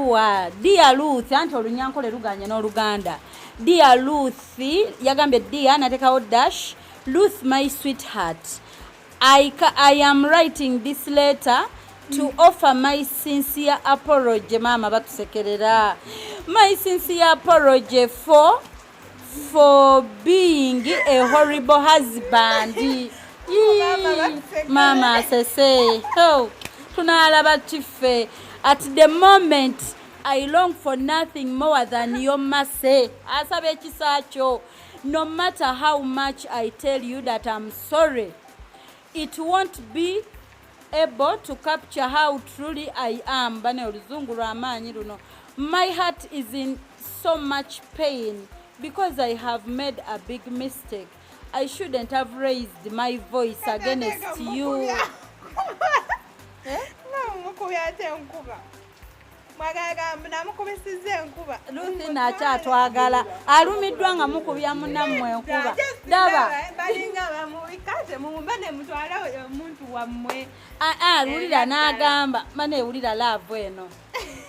ebbaluwa Dear Ruth anti olunyankole luganye n'oluganda. Dear Ruth yagambye dear natekawo dash. Ruth my sweetheart, I am writing this letter to offer my sincere apology. Mama batusekerera. My sincere apology for being a horrible husband. Mama sese. Oh, tunalaba chife. At the moment I long for nothing more than your mercy. Asabe chisacho. No matter how much I tell you that I'm sorry, it won't be able to capture how truly I am. Bane oluzungu lw'amaanyi luno. My heart is in so much pain because I have made a big mistake. I shouldn't have raised my voice against you. Luthi nakyatwagala alumiddwa nga mukubya munnammwe enkuba daba lulira n'agamba baneewulira laavu eno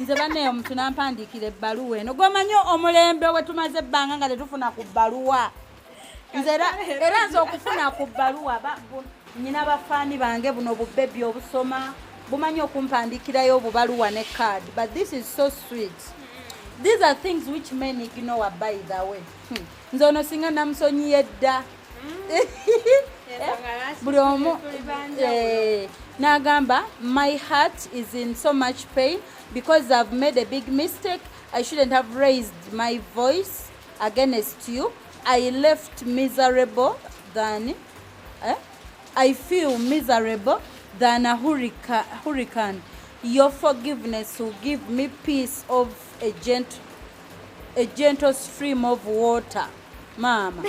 nze bane omuntu nampandiikira ebbaluwa eno gwomanyi omulembe we tumaze ebbanga nga tetufuna ku bbaluwa nze era nze okufuna ku bbaluwa nyina bafaani bange buno bubbebi obusoma bumanyi okumpandikirayo obubaluwa ne card, but this is so sweet. These are things which men ignore, by the way. Nze ono singa namusonyiye dda buli omu n'agamba my heart is in so much pain because I've made a big mistake. I shouldn't have raised my voice against you. I left miserable than I feel miserable than a hurricane. Your forgiveness will give me peace of a gentle stream of water. Mama.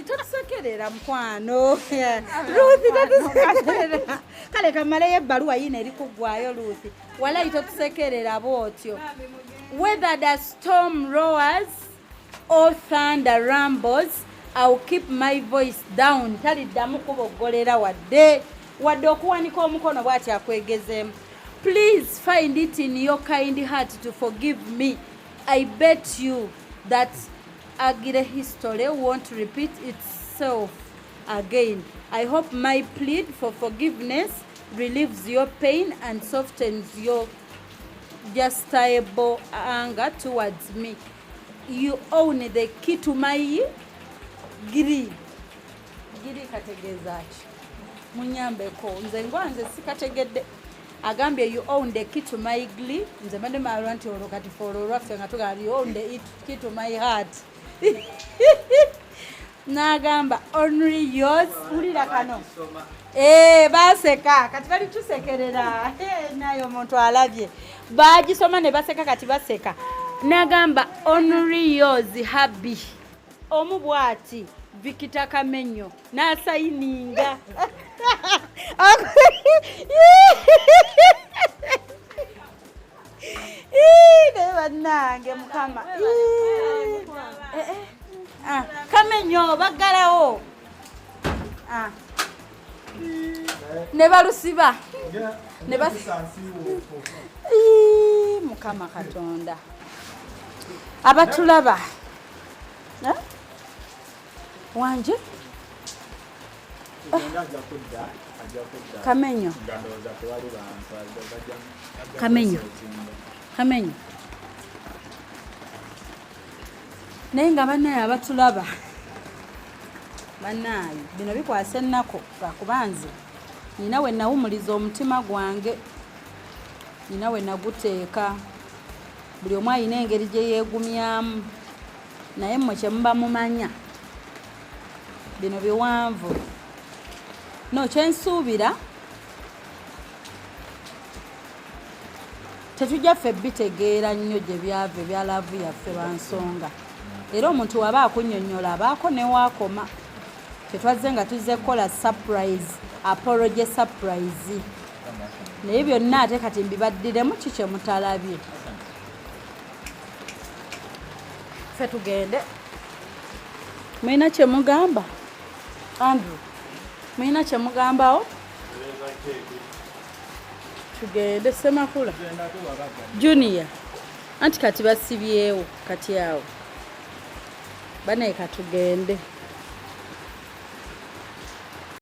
Totusekerera mkwano. Ruthi totusekerera. Kale kamale ebbaluwa yine eri kuggwayo Ruthi. Walayi totusekerera bwotyo. Whether the storm roars or thunder rumbles, I'll keep my voice down. Taliddamu kuboggolera wadde okuwanika omukono bw'ati akwegezeemu. Please find it in your kind heart to forgive me. I bet you that ugly history won't repeat itself again. I hope my plea for forgiveness relieves your pain and softens your justifiable anger towards me. You own the key to my giri kategeeza ki munyambeko nze ngwanze sikategedde agambye you own the key to my glee nze mbadde maalwa nti olwo kati folo lwaffe nga tugamba you own the key to my heart n'agamba only yours ulira kano baseka kati bali tusekerera nayo omuntu alabye bagisoma ne baseka kati baseka n'agamba only yours happy omu bwati Vikita Kamenyo n'asayininga bannange mukama Kamenyo baggalawo ne balusiba ne mukama Katonda abatulaba wanje Kamenyo naye nga bannaye abatulaba bannaye bino bikwasa ennako kakubanze nina we nawumuliza omutima gwange nina we naguteeka buli omu ayina engeri gye yeegumyamu naye mmwe kye muba mumanya bino biwanvu no kyensuubira tetujja ffe bitegeera nnyo gye byava ebyalaavu yaffe bansonga era omuntu waba akunnyonnyola abaako newaakoma tetwazze nga tuzze kukola surprise apology surprise naye byonna ate kati mbibaddiremu ki kye mutalabye ffe tugende mulina kye mugamba Andrew mulina kye mugambawo tugende Semakula Junior anti kati basibyewo kati awo banaye katugende